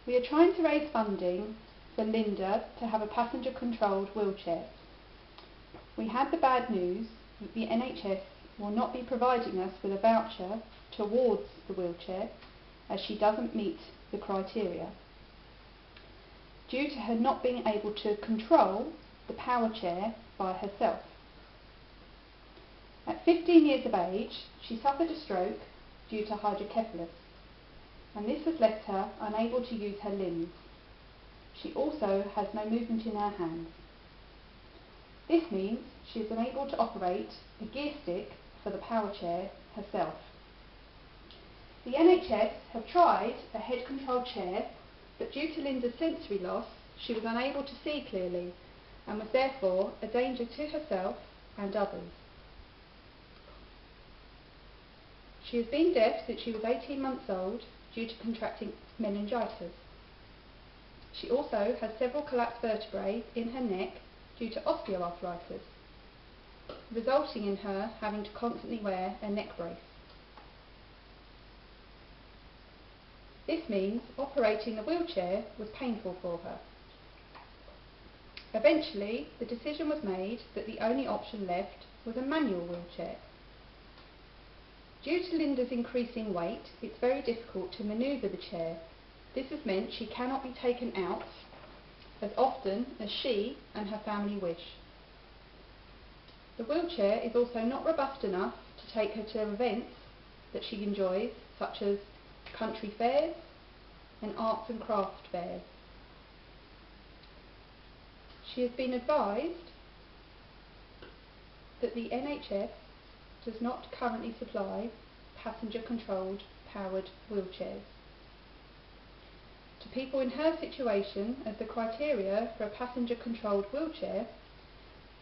We are trying to raise funding for Linda to have a passenger-controlled wheelchair. We had the bad news that the NHS will not be providing us with a voucher towards the wheelchair as she doesn't meet the criteria, due to her not being able to control the power chair by herself. At 15 years of age, she suffered a stroke due to hydrocephalus, and this has left her unable to use her limbs. She also has no movement in her hands. This means she is unable to operate a gear stick for the power chair herself. The NHS have tried a head-controlled chair, but due to Linda's sensory loss, she was unable to see clearly and was therefore a danger to herself and others. She has been deaf since she was 18 months old due to contracting meningitis. She also has several collapsed vertebrae in her neck due to osteoarthritis, resulting in her having to constantly wear a neck brace. This means operating the wheelchair was painful for her. Eventually, the decision was made that the only option left was a manual wheelchair. Due to Linda's increasing weight, it's very difficult to manoeuvre the chair. This has meant she cannot be taken out as often as she and her family wish. The wheelchair is also not robust enough to take her to events that she enjoys, such as country fairs and arts and crafts fairs. She has been advised that the NHS does not currently supply passenger-controlled powered wheelchairs. To people in her situation, as the criteria for a passenger-controlled wheelchair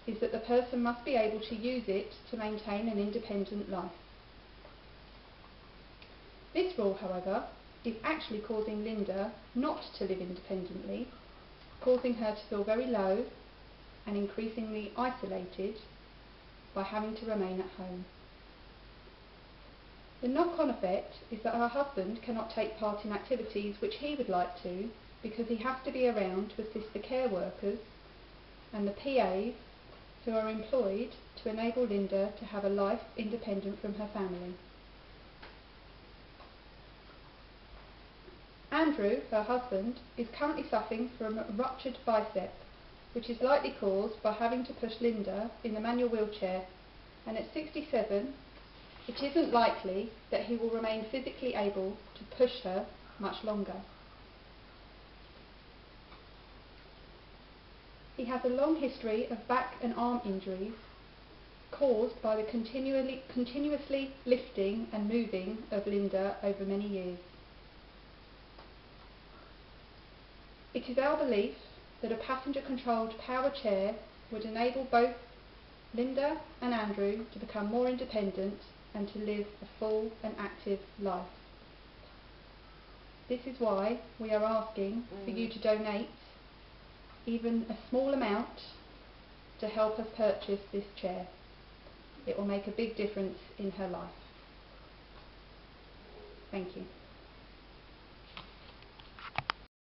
is that the person must be able to use it to maintain an independent life. This rule, however, is actually causing Linda not to live independently, causing her to feel very low and increasingly isolated by having to remain at home. The knock-on effect is that her husband cannot take part in activities which he would like to because he has to be around to assist the care workers and the PAs who are employed to enable Linda to have a life independent from her family. Andrew, her husband, is currently suffering from a ruptured bicep, which is likely caused by having to push Linda in the manual wheelchair, and at 67, it isn't likely that he will remain physically able to push her much longer. He has a long history of back and arm injuries caused by the continuously lifting and moving of Linda over many years. It is our belief that a passenger-controlled power chair would enable both Linda and Andrew to become more independent and to live a full and active life. This is why we are asking for you to donate even a small amount to help us purchase this chair. It will make a big difference in her life. Thank you.